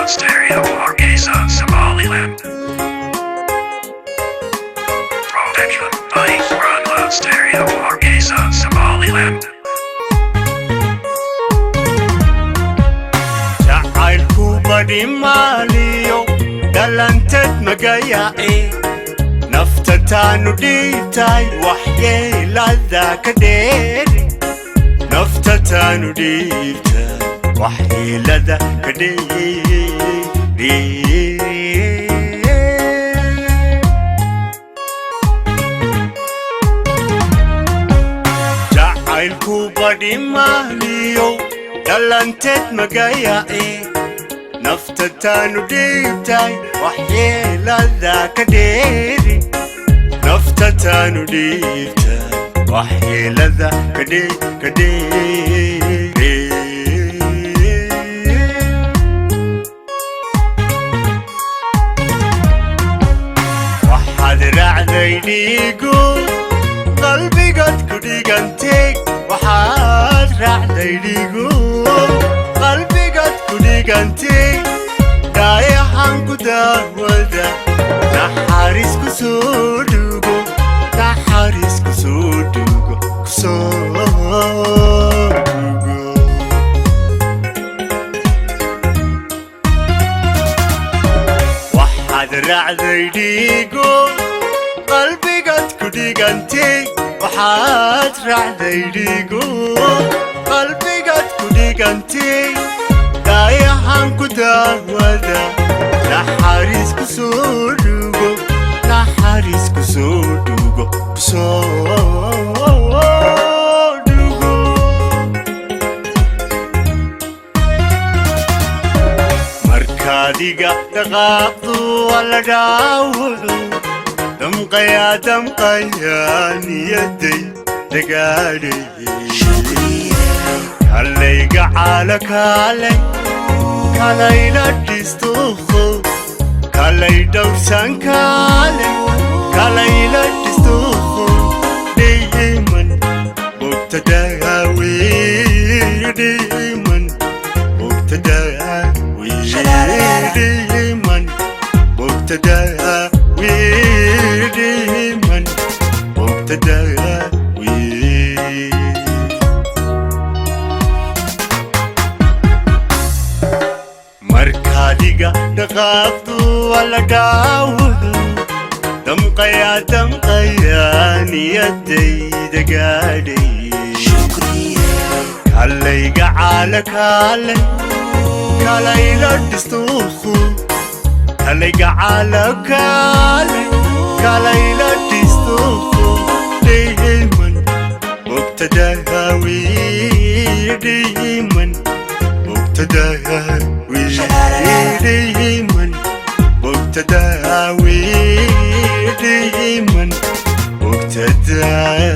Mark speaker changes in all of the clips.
Speaker 1: stereo Hargeisa Somaliland. Production by Aarka stereo Hargeisa Somaliland.
Speaker 2: jacaylku badi maaliyo dhalanteed magayae nafta taanu dhiibtay waxyeelada ka dheeri nafta taanu dhiibtay waxyeelada ka dheeri jacaylku badi maaliyo dhalanteed magayae nafta taanu dhiibtay waxyeelada ka dheeri nafta taanu dhiibtay waxyeelada ka dheeri waxaad raacday dhiigu qalbigaad ku dhigantay waxaad raacday dhiigu qalbigaad ku dhigantay daayahan ku daawada naxariis ku soo dhugo naxariis ku soo dhugo ku soo dhugo waxaad raacday dhiigo qalbigaad ku dhigantay waxaad raacday dhiigo qalbigaad ku dhigantay daayahan ku daawada naxariis ku soo dhugo naxariis ku soo dhugo ku soo dhugo markaadiga dhaqaaqdu wala dhaawucu damqaya niyaday dagaadhay kallayga caala kalay la dhistuuqo kalay dhowrsan kalay la dhistuuqo dhiiman mubtadaawi dhiiman mubtadaawi dhiiman mubtadaawi dhiiman mubtadaawi markaadiga dhaqaaqdu wala dhaawucu damqaya niyadayda gaadhay kallayga caala kalay la dhistuuqo kallayga caala kalay la dhistuuqo dhiiman mubtadaawi dhiiman mubtadaawi dhiiman mubtadaawi dhiiman mubtadaawi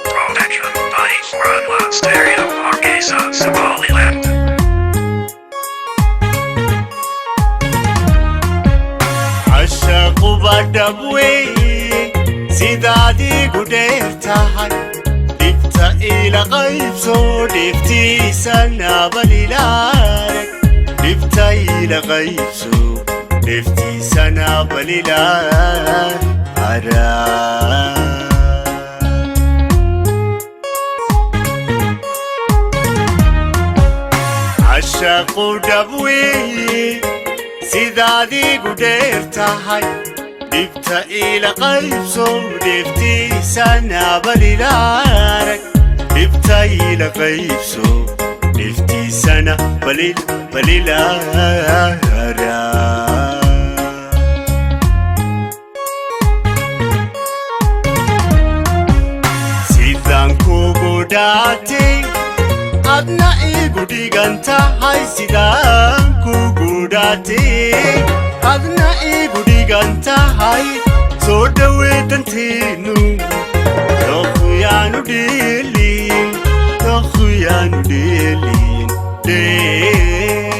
Speaker 1: Production by Aarka stereo Hargeisa Somaliland.
Speaker 2: ashaqu badabwe sidaadii ku dheertahay dhibta ila qaybso dhiftiisana balilaarag dhibta ila qaybso dhiftiisana balilaarag ashaqu dabwe sidaadii ku dheertahay dhibta ila qaybso dhiftiisana balilaarag dhibta ila qaybso dhiftiisana balilaarag sidaan kugu dhaatay adna igu dhigantahay sidaan kugu dhaatay adna igu dhigantahay soo dhaweedanteenu doqyaanu dheelin doqyaanu dheelin dheelin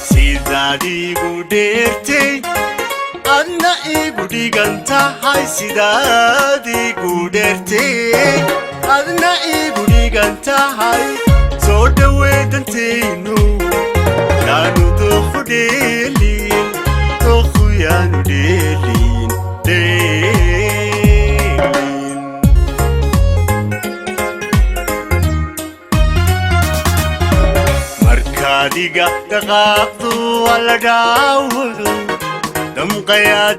Speaker 2: sidaad igu dheertay adna igu dhigan tahay sidaad igu dheertee adna igu dhigan tahay soo dhaweydantaynu yaanu dookhu dheelin dookhu yaanu dheelin dheelin markaadiga dhaqaaqdu wala dhaawado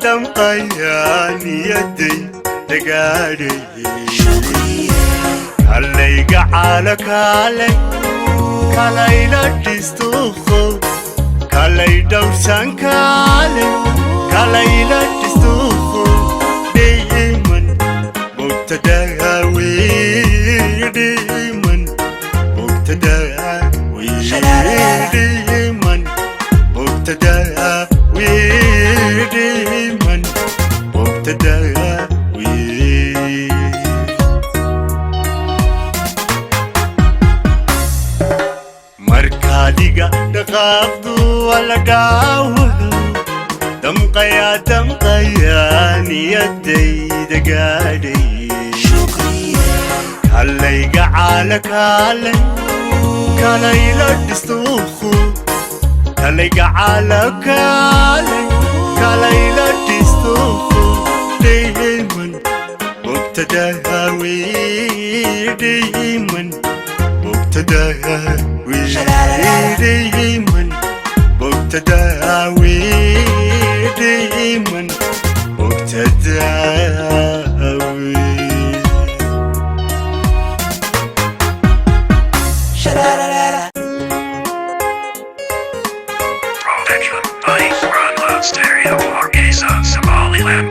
Speaker 2: damqaya niyaday dagaadhaye kallayga caala kalayla dhistuuqo kalay dhowrsan kalayla dhistuuqo dhiiman mubtadaawi dhiiman mubtadaawi dhiiman mubtadaawi dhiiman mubtadaawi markaadiga dhaqaaqdu wala dhaawado damqaya niyadayda gaadhaye kallayga caala kalayla dhistuuqo kalayga caala kalayla dhistuuqo dhiiman mubtadaawi dhiiman mubtadaawi dhiiman mubtadaawi dhiiman mubtadaawi
Speaker 1: Production by Stereo Geeska, Somaliland.